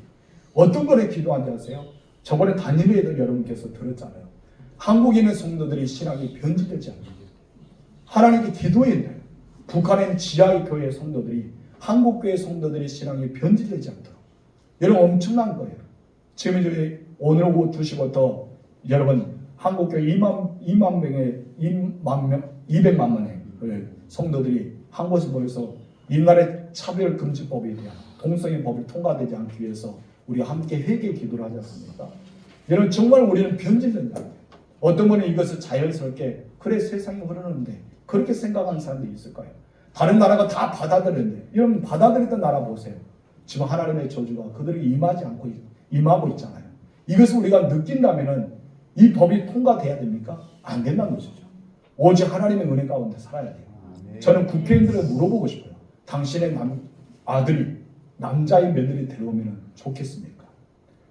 어떤 거를 기도한지 아세요? 저번에 단일회에도 여러분께서 들었잖아요. 한국에 있는 성도들이 신앙이 변질되지 않게 하나님께 기도해야 돼요. 북한에 있는 지하교회 성도들이 한국교회 성도들의 신앙이 변질되지 않도록. 여러분 엄청난 거예요. 지금 이제 오늘 오후 2시부터 여러분 한국교회 200만 명의 성도들이 한 곳에 모여서 옛날의 차별금지법에 대한 동성애 법이 통과되지 않기 위해서 우리 함께 회개 기도를 하지 않습니까? 여러분 정말 우리는 변질된다. 어떤 분은 이것을 자연스럽게 그래 세상이 흐르는데 그렇게 생각하는 사람들이 있을까요? 다른 나라가 다 받아들였는데 여러분 받아들였던 나라 보세요. 지금 하나님의 저주가 그들에게 임하고 있잖아요. 이것을 우리가 느낀다면은 이 법이 통과돼야 됩니까? 안 된다는 것이죠. 오직 하나님의 은혜 가운데 살아야 돼요. 저는 국회의원들을 물어보고 싶어요. 당신의 아들이 남자의 며느리 데려오면 좋겠습니까?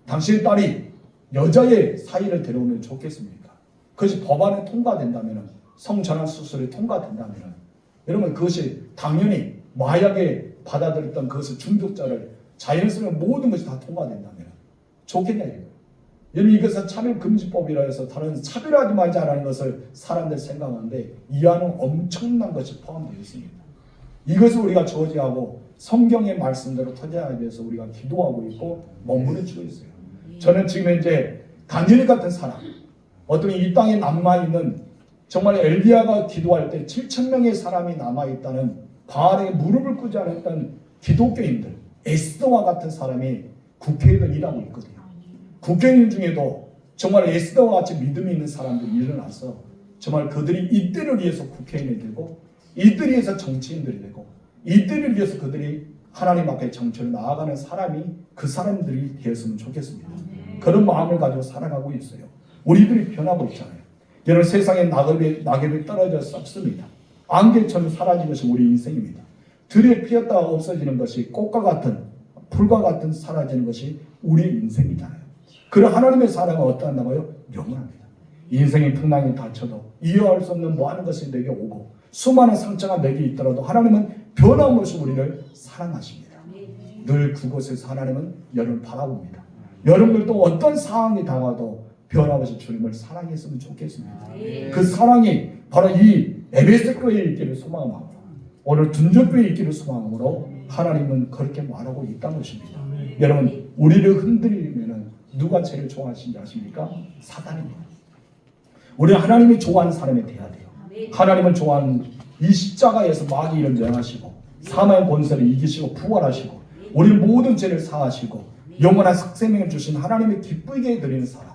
당신의 딸이 여자의 사이를 데려오면 좋겠습니까? 그것이 법안에 통과된다면 성전환 수술이 통과된다면 여러분 그것이 당연히 마약에 받아들였던 그것을 중독자를 자연스러운 모든 것이 다 통과된다면 좋겠냐 이거예요. 여러분 이것은 차별금지법이라 해서 다른 차별하지 말자라는 것을 사람들이 생각하는데 이 안은 엄청난 것이 포함되어 있습니다. 이것을 우리가 저지하고 성경의 말씀대로 터져야 돼서 우리가 기도하고 있고 머무르치고 있어요. 저는 지금 이제 다니엘 같은 사람, 어떤 이 땅에 남아있는 정말 엘리야가 기도할 때 7,000명의 사람이 남아있다는 바알에 무릎을 꿇지 않았던 기독교인들, 에스더와 같은 사람이 국회에도 일하고 있거든요. 국회의원 중에도 정말 에스더와 같이 믿음이 있는 사람들이 일어나서 정말 그들이 이때를 위해서 국회의원이 되고 이때를 위해서 정치인들이 되고 이때를 위해서 그들이 하나님 앞에 정치를 나아가는 사람이 그 사람들이 되었으면 좋겠습니다. 그런 마음을 가지고 살아가고 있어요. 우리들이 변하고 있잖아요. 여러분 세상에 낙엽이 떨어져 썩습니다. 안개처럼 사라진 것이 우리 인생입니다. 들에 피었다가 없어지는 것이 꽃과 같은 풀과 같은 사라지는 것이 우리 인생이잖아요. 그런 하나님의 사랑은 어떠한다고요? 영원합니다. 인생의 풍랑이 닥쳐도 이해할 수 없는 많은 것이 내게 오고 수많은 상처가 내게 있더라도 하나님은 변함없이 우리를 사랑하십니다. 늘 그곳에서 하나님은 여러분을 바라봅니다. 여러분들도 어떤 상황이 당하도 변함없이 주님을 사랑했으면 좋겠습니다. 그 사랑이 바로 이 에베소 교회에 있기를 소망하고 오늘 둔조교회에 있기를 소망함으로 하나님은 그렇게 말하고 있다는 것입니다. 여러분, 우리를 흔들리면 누가 제일 좋아하시는지 아십니까? 사단입니다. 우리는 하나님이 좋아하는 사람이 돼야 돼요. 하나님을 좋아하는 이 십자가에서 마귀를 멸하시고 사망의 권세를 이기시고 부활하시고 우리 모든 죄를 사하시고 영원한 생명을 주신 하나님의 기쁘게 드리는 사람,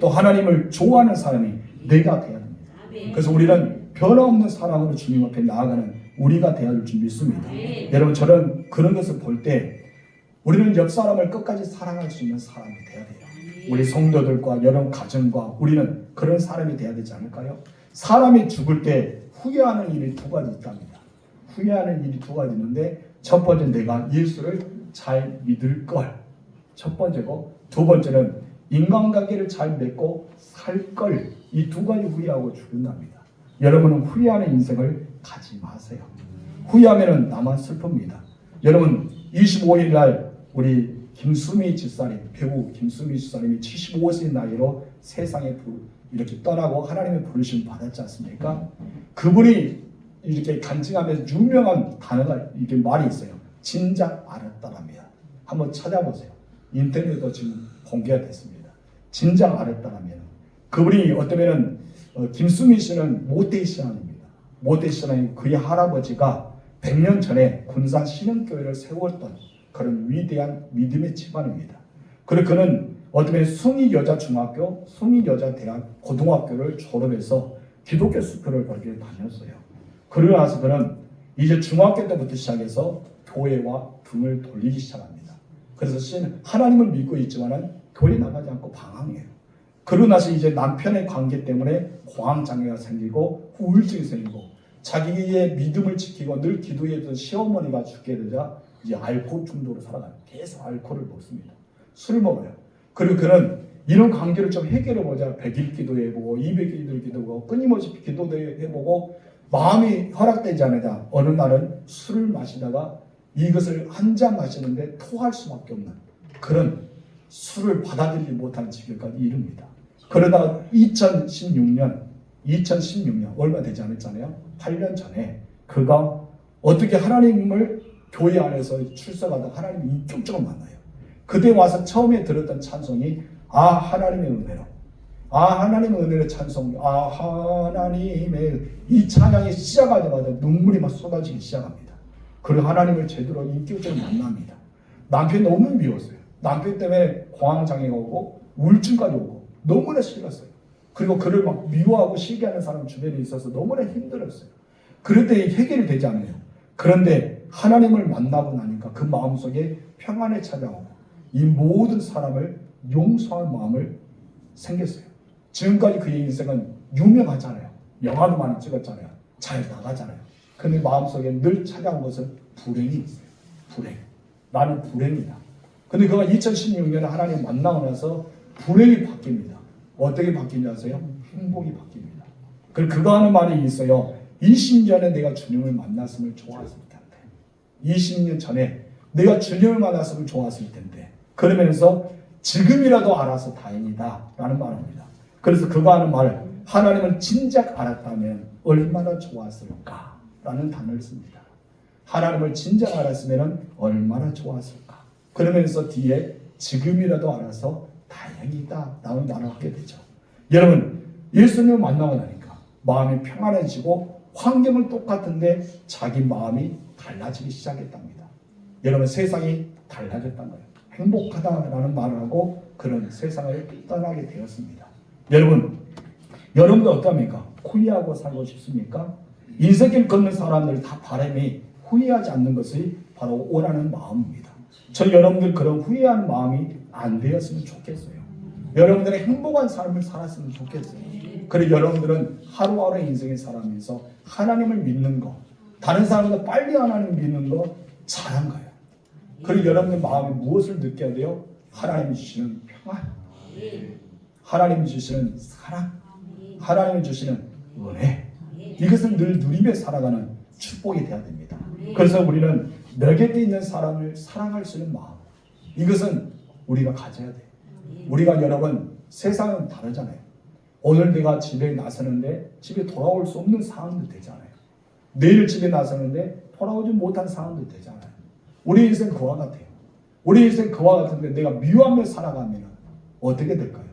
또 하나님을 좋아하는 사람이 내가 돼야 됩니다. 그래서 우리는 변함없는 사랑으로 주님 앞에 나아가는 우리가 되어야 될 줄 믿습니다. 여러분, 저는 그런 것을 볼 때 우리는 옆 사람을 끝까지 사랑할 수 있는 사람이 되어야 돼요. 우리 성도들과 여러 가정과 우리는 그런 사람이 되어야 되지 않을까요? 사람이 죽을 때 후회하는 일이 두 가지 있답니다. 후회하는 일이 두 가지 있는데, 첫 번째는 내가 예수를 잘 믿을 걸, 첫 번째고, 두 번째는 인간관계를 잘 맺고 살 걸, 이 두 가지 후회하고 죽는답니다. 여러분은 후회하는 인생을 가지 마세요. 후회하면 나만 슬픕니다. 여러분, 25일 날 우리 김수미 집사님, 배우 김수미 집사님이 75세의 나이로 세상에 이렇게 떠나고 하나님의 부르심을 받았지 않습니까? 그분이 이렇게 간증하면서 유명한 단어가 이렇게 말이 있어요. 진작 알았다랍니다. 한번 찾아보세요. 인터넷에도 지금 공개가 됐습니다. 진작 알았다라면 그분이 어쩌면은 김수미 씨는 모태신앙입니다. 모태신앙이 그의 할아버지가 100년 전에 군산 신흥교회를 세웠던 그런 위대한 믿음의 집안입니다. 그리고 그는 어쩌면 숭의여자중학교, 숭의여자대학 고등학교를 졸업해서 기독교 수표를 그렇게 다녔어요. 그러고 나서 그는 이제 중학교 때부터 시작해서 교회와 등을 돌리기 시작합니다. 그래서 하나님을 믿고 있지만은 교회 나가지 않고 방황해요. 그러고 나서 이제 남편의 관계 때문에 공황장애가 생기고 우울증이 생기고 자기의 믿음을 지키고 늘 기도했던 시어머니가 죽게 되자 이제 알코올 중독으로 살아가요. 계속 알코올을 먹습니다. 술을 먹어요. 그리고 그는 이런 관계를 좀 해결해보자. 100일 기도해보고 200일 기도해보고 끊임없이 기도도 해보고 마음이 허락되지 않으자 어느 날은 술을 마시다가 이것을 한 잔 마시는데 토할 수밖에 없는 그런 술을 받아들이지 못하는 지경까지 이릅니다. 그러다가 2016년 얼마 되지 않았잖아요. 8년 전에 그가 어떻게 하나님을 교회 안에서 출석하다 하나님을 인격적으로 만나요. 그때 와서 처음에 들었던 찬송이 하나님의 은혜로, 하나님의 은혜로 찬송, 하나님의 이 찬양이 시작하자마자 눈물이 막 쏟아지기 시작합니다. 그리고 하나님을 제대로 인격적으로 만납니다. 남편이 너무 미웠어요. 남편 때문에 공황장애가 오고 우울증까지 오고 너무나 싫었어요. 그리고 그를 막 미워하고 시기하는 사람 주변에 있어서 너무나 힘들었어요. 그럴 때 해결이 되지 않아요. 그런데 하나님을 만나고 나니까 그 마음속에 평안을 찾아오고 이 모든 사람을 용서할 마음을 생겼어요. 지금까지 그의 인생은 유명하잖아요. 영화도 많이 찍었잖아요. 잘 나가잖아요. 근데 마음속에 늘 찾아온 것은 불행이 있어요. 불행. 나는 불행이다. 근데 그가 2016년에 하나님 만나고 나서 불행이 바뀝니다. 어떻게 바뀌는지 아세요? 행복이 바뀝니다. 그리고 그가 하는 말이 있어요. 20년에 내가 주님을 만났으면 좋았을 텐데. 20년 전에 내가 주님을 만났으면 좋았을 텐데. 그러면서 지금이라도 알아서 다행이다 라는 말입니다. 그래서 그가 하는 말, 하나님을 진작 알았다면 얼마나 좋았을까 라는 단어를 씁니다. 하나님을 진작 알았으면 얼마나 좋았을까. 그러면서 뒤에 지금이라도 알아서 다행이다 라는 말을 하게 되죠. 여러분, 예수님을 만나고 나니까 마음이 평안해지고 환경은 똑같은데 자기 마음이 달라지기 시작했답니다. 여러분, 세상이 달라졌단 거예요. 행복하다라는 말을 하고 그런 세상을 떠나게 되었습니다. 여러분도 어떻습니까? 후회하고 살고 싶습니까? 인생길 걷는 사람들 다 바람이 후회하지 않는 것이 바로 원하는 마음입니다. 저 여러분들 그런 후회하는 마음이 안 되었으면 좋겠어요. 여러분들의 행복한 삶을 살았으면 좋겠어요. 그리고 여러분들은 하루하루 인생을 살아가면서 하나님을 믿는 거, 다른 사람보다 빨리 하나님 믿는 거 잘한 거예요. 그리고 여러분의 마음에 무엇을 느껴야 돼요? 하나님이 주시는 평안, 하나님이 주시는 사랑, 하나님이 주시는 은혜, 이것을 늘 누리며 살아가는 축복이 되어야 됩니다. 그래서 우리는 내 곁에 있는 사람을 사랑할 수 있는 마음, 이것은 우리가 가져야 돼요. 우리가 여러분 세상은 다르잖아요. 오늘 내가 집에 나서는데 집에 돌아올 수 없는 상황도 되잖아요. 내일 집에 나서는데 돌아오지 못한 상황도 되잖아요. 우리 인생 그와 같아요. 우리 인생 그와 같은데 내가 미워하며 살아가면 어떻게 될까요?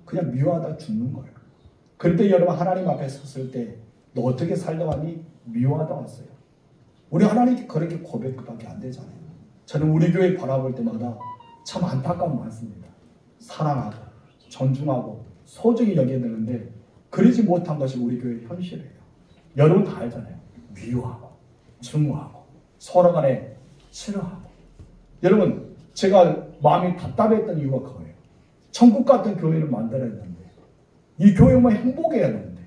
그냥 미워하다 죽는 거예요. 그럴 때 여러분 하나님 앞에 섰을 때 너 어떻게 살다 왔니? 미워하다 왔어요. 우리 하나님께 그렇게 고백밖에 안 되잖아요. 저는 우리 교회 바라볼 때마다 참 안타까움 많습니다. 사랑하고 존중하고 소중히 여겨야 되는데 그러지 못한 것이 우리 교회의 현실이에요. 여러분 다 알잖아요. 미워하고 증오하고 서로 간에 싫어하고. 여러분 제가 마음이 답답했던 이유가 그거예요. 천국 같은 교회를 만들어야 되는데 이 교회 오면 행복해야 되는데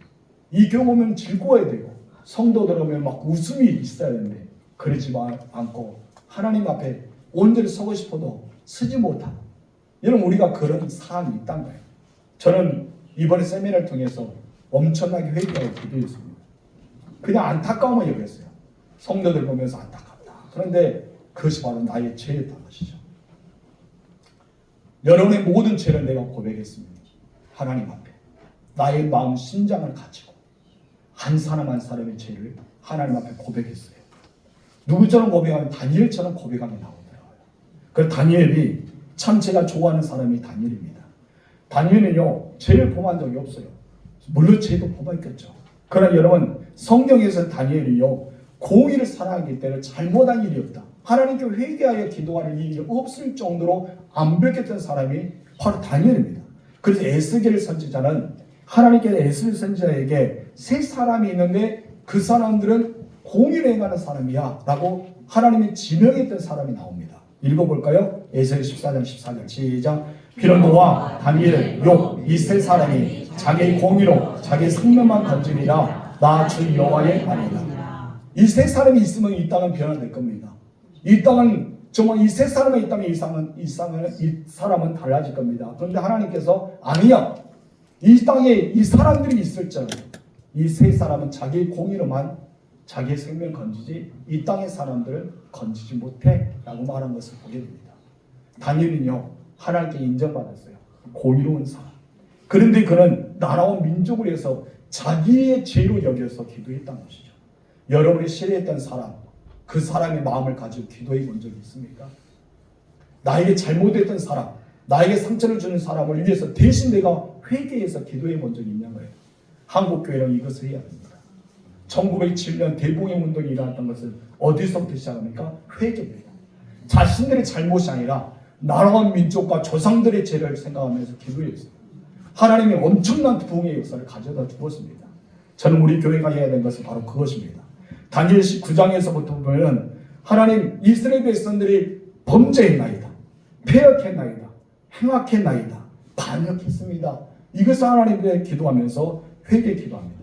이 교회 오면 즐거워야 되고 성도들 오면 막 웃음이 있어야 되는데 그러지 않고 하나님 앞에 온전히 서고 싶어도 서지 못하고. 여러분 우리가 그런 사람이 있단 거예요. 저는 이번에 세미나를 통해서 엄청나게 회개하고 기도했습니다. 그냥 안타까움을 여겼어요. 성도들 보면서 안타깝다. 그런데 그것이 바로 나의 죄였던 것이죠. 여러분의 모든 죄를 내가 고백했습니다. 하나님 앞에 나의 마음 심장을 가지고 한 사람 한 사람의 죄를 하나님 앞에 고백했어요. 누구처럼 고백하면 다니엘처럼 고백하게 나오더라고요. 그래서 다니엘이 참 제가 좋아하는 사람이 다니엘입니다. 다니엘은요 죄를 범한 적이 없어요. 물론 죄도 범했겠죠. 그러나 여러분 성경에서 다니엘이요 공의를 사랑하기 때문에 잘못한 일이 없다. 하나님께 회개하여 기도하는 일이 없을 정도로 완벽했던 사람이 바로 다니엘입니다. 그래서 에스겔 선지자는 하나님께서 에스겔 선지자에게 세 사람이 있는데 그 사람들은 공의를 행하는 사람이야 라고 하나님이 지명했던 사람이 나옵니다. 읽어볼까요? 에스겔 14장 14절 시작. 비록 노아, 다니엘, 욥 이 세 사람이 자기의 공의로 자기의 생명만 건지리라 나 주 여호와의 말이다. 이 세 사람이 있으면 이 땅은 변화될 겁니다. 이 땅은 정말 이 세 사람이 있다면 이 사람은 달라질 겁니다. 그런데 하나님께서 아니야. 이 땅에 이 사람들이 있을지라도 이 세 사람은 자기의 공의로만 자기의 생명을 건지지 이 땅의 사람들을 건지지 못해 라고 말한 것을 보게 됩니다. 다니엘은요 하나님께 인정받았어요. 고의로운 사람. 그런데 그는 나라와 민족을 위해서 자기의 죄로 여겨서 기도했다는 것이죠. 여러분이 싫어했던 사람, 그 사람의 마음을 가지고 기도해 본 적이 있습니까? 나에게 잘못했던 사람, 나에게 상처를 주는 사람을 위해서 대신 내가 회개해서 기도해 본 적이 있냐고요. 한국교회는 이것을 해야 됩니다. 1907년 대봉해 운동이 일어났던 것은 어디서부터 시작합니까? 회개입니다. 자신들의 잘못이 아니라 나라와 민족과 조상들의 죄를 생각하면서 기도했어요. 하나님이 엄청난 부흥의 역사를 가져다 주었습니다. 저는 우리 교회가 해야 되는 것은 바로 그것입니다. 다니엘 9장에서부터 보면 하나님 이스라엘 백성들이 범죄했나이다, 패역했나이다, 행악했나이다, 반역했습니다. 이것을 하나님께 기도하면서 회개 기도합니다.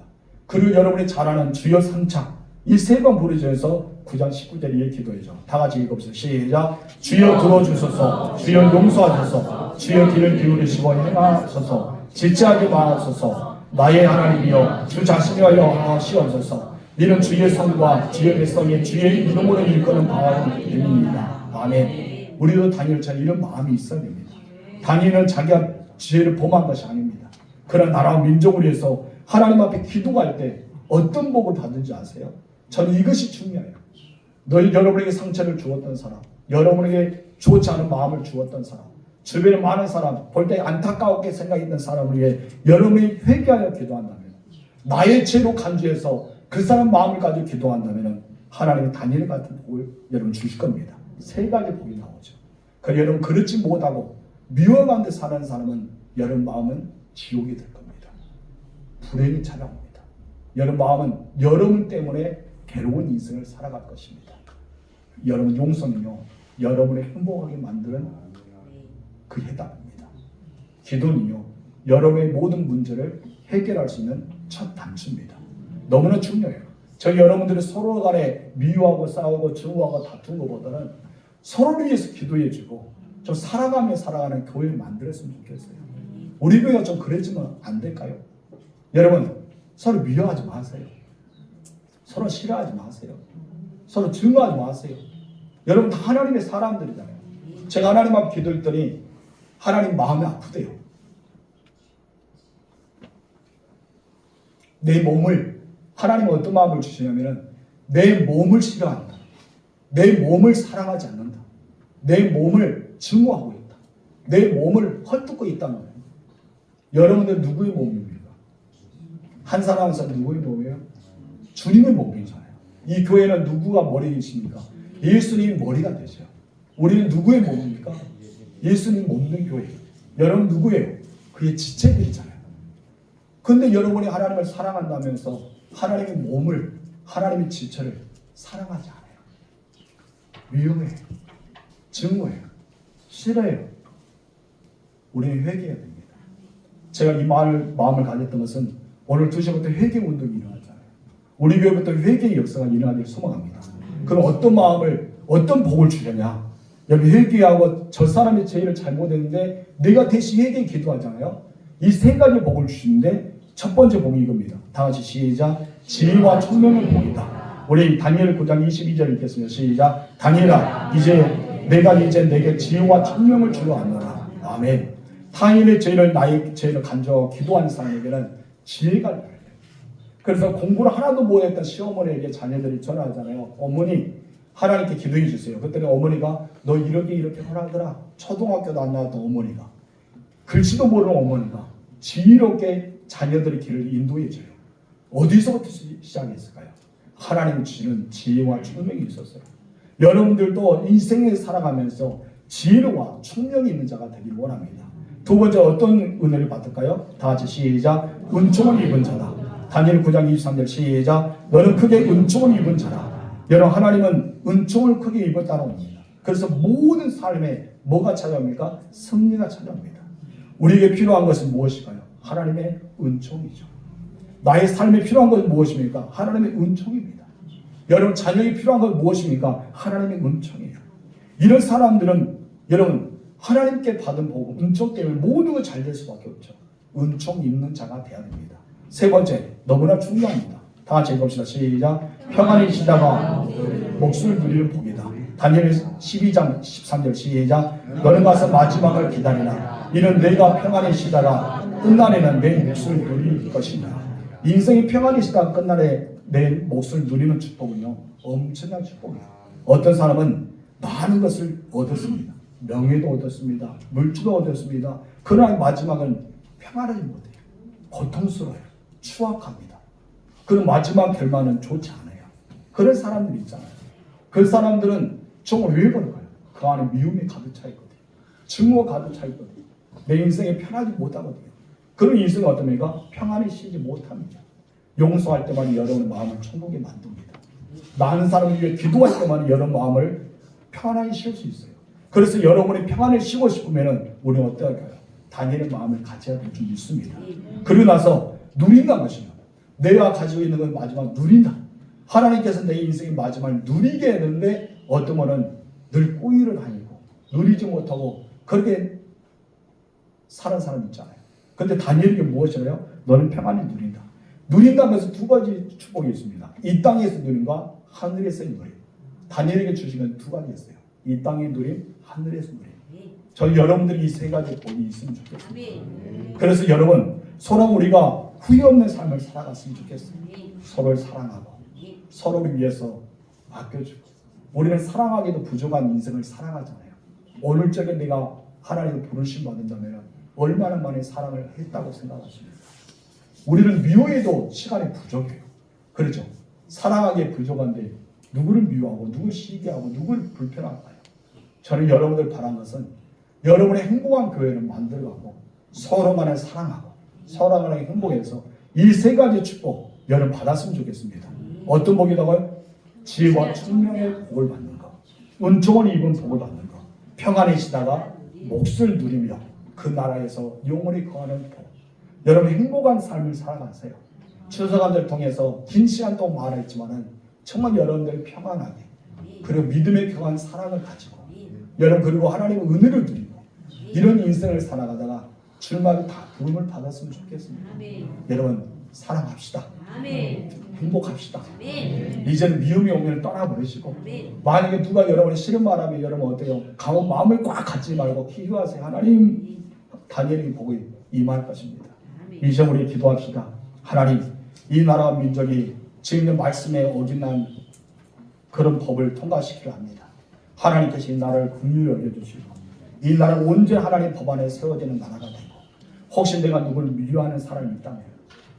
그리고 여러분이 잘 아는 주여 삼창 이 세 번 부르짖어서 9장 19절 이에 기도해죠. 다 같이 읽어보세요. 시작. 주여 들어주소서, 주여 용서하소서, 주여 귀를 기울이시고 행하소서, 질지하지 마소서. 나의 하나님이여 주 자신이여 하시옵소서. 이는 주의 성과 주의 백성이 주의 이름으로 일거는 바라는 의미입니다. 아멘. 우리도 다니엘처럼 이런 마음이 있어야 됩니다. 다니엘은 자기가 죄를 범한 것이 아닙니다. 그러나 나라와 민족을 위해서 하나님 앞에 기도할 때 어떤 복을 받는지 아세요? 저는 이것이 중요해요. 여러분에게 상처를 주었던 사람, 여러분에게 좋지 않은 마음을 주었던 사람, 주변에 많은 사람, 볼 때 안타까웠게 생각했던 사람을 위해 여러분이 회개하여 기도한다면, 나의 죄로 간주해서 그 사람 마음을 가지고 기도한다면 하나님이 다니엘 같은 복을 여러분 주실 겁니다. 세 가지 복이 나오죠. 그래서 여러분 그렇지 못하고 미워 가운데 사는 사람은 여러분 마음은 지옥이 될 겁니다. 불행이 찾아옵니다. 여러분 마음은 여러분 때문에 괴로운 인생을 살아갈 것입니다. 여러분 용서는요 여러분을 행복하게 만드는 그 해답입니다. 기도는요 여러분의 모든 문제를 해결할 수 있는 첫 단추입니다. 너무나 중요해요. 저희 여러분들이 서로 간에 미워하고 싸우고 증오하고 다툰 것보다는 서로를 위해서 기도해주고 좀 살아가는 교회를 만들었으면 좋겠어요. 우리 교회가 좀 그랬지만 안 될까요? 여러분 서로 미워하지 마세요. 서로 싫어하지 마세요. 서로 증오하지 마세요. 여러분 다 하나님의 사람들이잖아요. 제가 하나님 앞에 기도했더니 하나님 마음이 아프대요. 내 몸을 하나님은 어떤 마음을 주시냐면은 내 몸을 싫어한다. 내 몸을 사랑하지 않는다. 내 몸을 증오하고 있다. 내 몸을 헐뜯고 있다는 거예요. 여러분들 누구의 몸입니까? 한 사람에서 누구의 몸이에요? 주님의 몸이잖아요. 이 교회는 누구가 머리이십니까? 예수님이 머리가 되죠. 우리는 누구의 몸입니까? 예수님 몸된 교회. 여러분 누구예요? 그의 지체들이잖아요. 근데 여러분이 하나님을 사랑한다면서 하나님의 몸을, 하나님의 지체를 사랑하지 않아요. 위험해요. 증오해요. 싫어요. 우리는 회개해야 됩니다. 제가 이 마음을 가졌던 것은 오늘 2시부터 회개 운동이 일어나잖아요. 우리 교회부터 회개의 역사가 일어나길 소망합니다. 그럼 어떤 마음을, 어떤 복을 주려냐? 여기 회개하고 저 사람의 죄를 잘못했는데 내가 대신 회개 기도하잖아요. 이 세 가지 복을 주시는데 첫 번째 복이 이겁니다. 다 같이 시작. 지혜와 총명의 복이다. 우리 다니엘 9장 22절 읽겠습니다. 시작. 다니엘아, 내가 이제 내게 지혜와 총명을 주려 하노라. 아멘. 타인의 죄를, 나의 죄를 간절히 기도하는 사람에게는 지혜가 있어요. 그래서 공부를 하나도 못했던 시어머니에게 자녀들이 전화하잖아요. 어머니, 하나님께 기도해 주세요. 그때는 어머니가 너 이렇게 하라더라. 초등학교도 안 나왔던 어머니가, 글씨도 모르는 어머니가 지혜롭게 자녀들의 길을 인도해 줘요. 어디서부터 시작했을까요? 하나님 주시는 지혜와 총명이 있었어요. 여러분들도 인생을 살아가면서 지혜와 총명이 있는 자가 되기를 원합니다. 두 번째 어떤 은혜를 받을까요? 다 같이 시작. 은총을 입은 자다. 다니엘 9장 23절 시작. 너는 크게 은총을 입은 자라. 여러분 하나님은 은총을 크게 입었다는 겁니다. 그래서 모든 삶에 뭐가 찾아옵니까? 승리가 찾아옵니다. 우리에게 필요한 것은 무엇일까요? 하나님의 은총이죠. 나의 삶에 필요한 것은 무엇입니까? 하나님의 은총입니다. 여러분 자녀에 필요한 것은 무엇입니까? 하나님의 은총이에요. 이런 사람들은 여러분 하나님께 받은 복음, 은총 때문에 모든 걸 잘 될 수밖에 없죠. 은총 있는 자가 되어야 됩니다. 세 번째, 너무나 중요합니다. 다 같이 읽읍시다. 시작. 평안히 쉬다가 목숨을 누리는 복이다. 다니엘 12장 13절 시작. 너는 가서 마지막을 기다리라. 이는 내가 평안히 쉬다가 끝날에는 내 목숨을 누릴 것이다. 인생이 평안히 쉬다가 끝날에 내 목숨을 누리는 축복은요, 엄청난 축복이에요. 어떤 사람은 많은 것을 얻었습니다. 명예도 얻었습니다. 물질도 얻었습니다. 그러나 마지막은 평안하지 못해요. 고통스러워요. 추악합니다. 그 마지막 결말은 좋지 않아요. 그런 사람들이 있잖아요. 그 사람들은 정말 왜 그럴까요? 그 안에 미움이 가득 차 있거든요. 증오가 가득 차 있거든요. 내 인생에 편하지 못하거든요. 그런 인생은 어떻습니까? 평안히 쉬지 못합니다. 용서할 때만 여러분의 마음을 천국에 만듭니다. 많은 사람을 위해 기도할 때만 여러분 마음을 편안히 쉴 수 있어요. 그래서 여러분이 평안을 쉬고 싶으면 우리는 어떨까요? 다니엘의 마음을 가져야 될 줄 믿습니다. 그러고 나서 누린다는 것이요. 내가 가지고 있는 건 마지막 누린다. 하나님께서 내 인생의 마지막을 누리게 했는데 어떤 분은 늘 꼬이를 다니고 누리지 못하고 그렇게 사는 사람 있잖아요. 근데 다니엘에게 무엇이래요? 너는 평안히 누린다. 누린다면서 두 가지 축복이 있습니다. 이 땅에서 누림과 하늘에서의 누림. 다니엘에게 주신 건 두 가지 있어요. 이 땅의 누림, 하늘에서 누림. 저는 여러분들이 이 세 가지 복이 있으면 좋겠습니다. 그래서 여러분 서로 우리가 후회 없는 삶을 살아갔으면 좋겠어요. 서로를 사랑하고 서로를 위해서 아껴주고 우리는 사랑하기도 부족한 인생을 살아가잖아요. 오늘 적에 내가 하나님의 부르심 받는다면 얼마나 많은 사랑을 했다고 생각하십니까? 우리는 미워해도 시간이 부족해요. 그렇죠? 사랑하기에 부족한데 누구를 미워하고 누구를 시기하고 누구를 불편할까요? 저는 여러분들 바란 것은 여러분의 행복한 교회를 만들어가고 서로 간에 사랑하고 서로 간에 행복해서 이 세 가지 축복 여러분 받았으면 좋겠습니다. 어떤 복이라고요? 지혜와 총명의 복을 받는 것, 은총을 입은 복을 받는 것, 평안히 쉬다가 몫을 누리며 그 나라에서 영원히 거하는 복. 여러분 행복한 삶을 살아가세요. 추수감사를 통해서 긴 시간 동안 말했지만은 정말 여러분들 평안하게 그리고 믿음의 평안 사랑을 가지고 여러분 그리고 하나님의 은혜를 누리고 이런 인생을 살아가다가 주님의 다 부름을 받았으면 좋겠습니다. 여러분 사랑합시다. 행복합시다. 이제는 미움이 오면 떠나버리시고 만약에 누가 여러분의 싫은 말하면 여러분 어때요? 강한 마음을 꽉 갖지 말고 기도하세요. 하나님 다니엘이 보고 임할 것입니다. 이제 우리 기도합시다. 하나님 이 나라와 민족이 지금 말씀에 어긋난 그런 법을 통과시키려 합니다. 하나님께서 이 나라를 긍휼히 여겨주시고 이 나라가 온전히 하나님의 법안에 세워지는 나라가 되고, 혹시 내가 누구를 미워하는 사람이 있다면,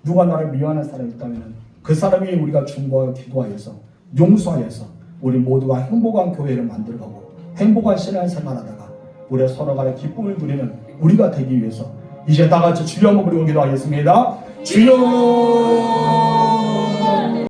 누가 나를 미워하는 사람이 있다면 그 사람이 우리가 중보하여 기도하여서 용서하여서 우리 모두가 행복한 교회를 만들어가고 행복한 신앙생활하다가 우리 서로 간에 기쁨을 누리는 우리가 되기 위해서 이제 다 같이 주여 한번 부르고 기도하겠습니다. 주여.